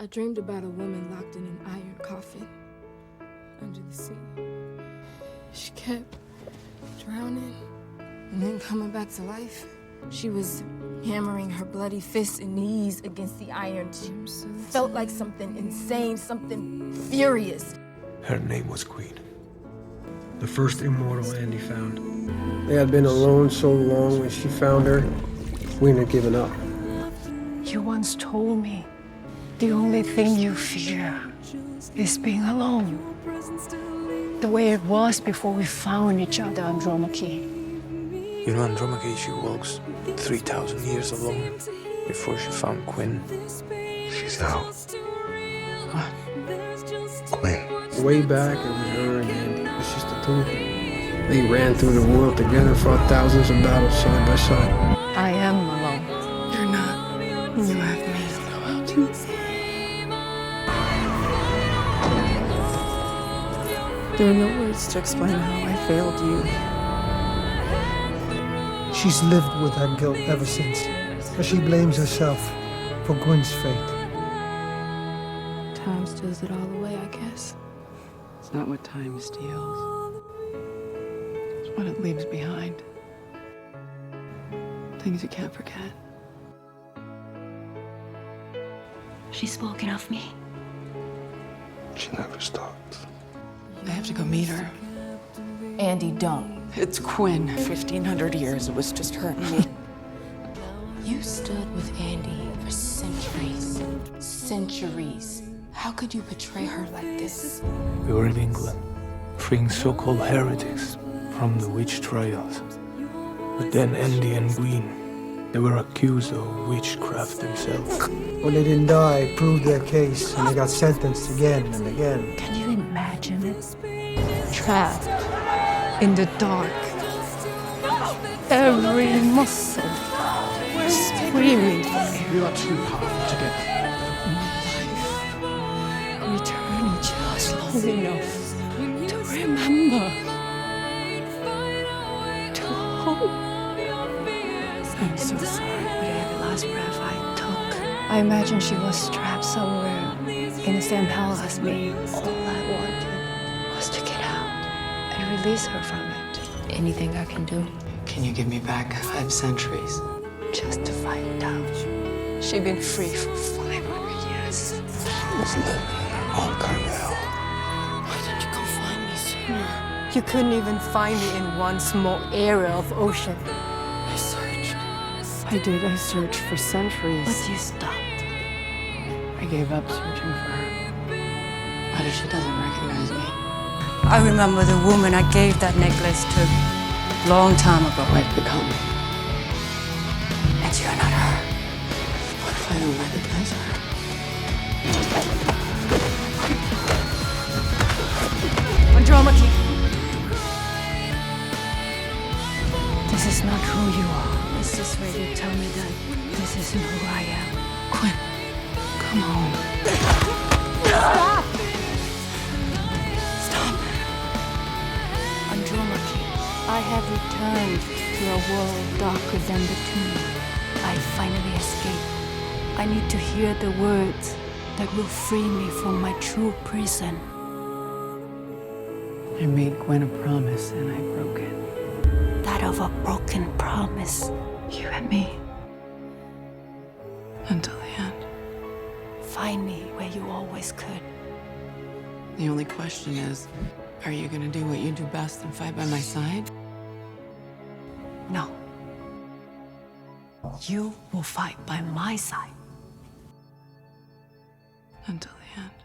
I dreamed about a woman locked in an iron coffin under the sea. She kept drowning and then coming back to life. She was hammering her bloody fists and knees against the iron. She felt like something insane, something furious. Her name was Queen. The first immortal Andy found. They had been alone so long when she found her, Queen had given up. You once told me the only thing you fear is being alone. The way it was before we found each other, Andromache. You know, Andromache, she walks 3,000 years alone before she found Quinn. She's out. What? Quinn. Way back, it was her and Andy. It was just the two of them. They ran through the world together, fought thousands of battles side by side. I am alone. You're not. You have me. There are no words to explain how I failed you. She's lived with that guilt ever since, but she blames herself for Gwen's fate. Time steals it all away, I guess. It's not what time steals. It's what it leaves behind. Things you can't forget. She's spoken of me. She never stopped. I have to go meet her. Andy, don't. It's Quinn. 1,500 years, it was just her and me. You stood with Andy for centuries. Centuries. How could you betray her like this? We were in England, freeing so-called heretics from the witch trials. But then Andy and Queen, they were accused of witchcraft themselves. When they didn't die, it proved their case, and they got sentenced again and again. Can you imagine it? Trapped in the dark. Every muscle screaming for air. You are too powerful to get. Returning just long enough to remember, to hope. I'm so sorry, but every last breath I took, I imagine she was trapped somewhere in the same hell as me. All I wanted was to get out and release her from it. Anything I can do? Can you give me back 5 centuries? Just to find out. She'd been free for 500 years. She was living in her own kind of hell. Why didn't you come find me sooner? You couldn't even find me in one small area of ocean. I searched. I did. I searched for centuries. But you stopped. I gave up searching for her. What if she doesn't recognize me? I remember the woman I gave that necklace to long time ago. I've become. And you're not her. What if I don't recognize her? Andromache! This is not who you are. Is this where you tell me that This isn't who I am. Quinn, Come home. Stop! Andromache, I have returned to a world darker than the tomb. I finally escaped. I need to hear the words that will free me from my true prison. I made Gwen a promise and I broke it. That of a broken promise. You and me. Until the end. Find me where you always could. The only question is, are you gonna do what you do best and fight by my side? No. You will fight by my side. Until the end.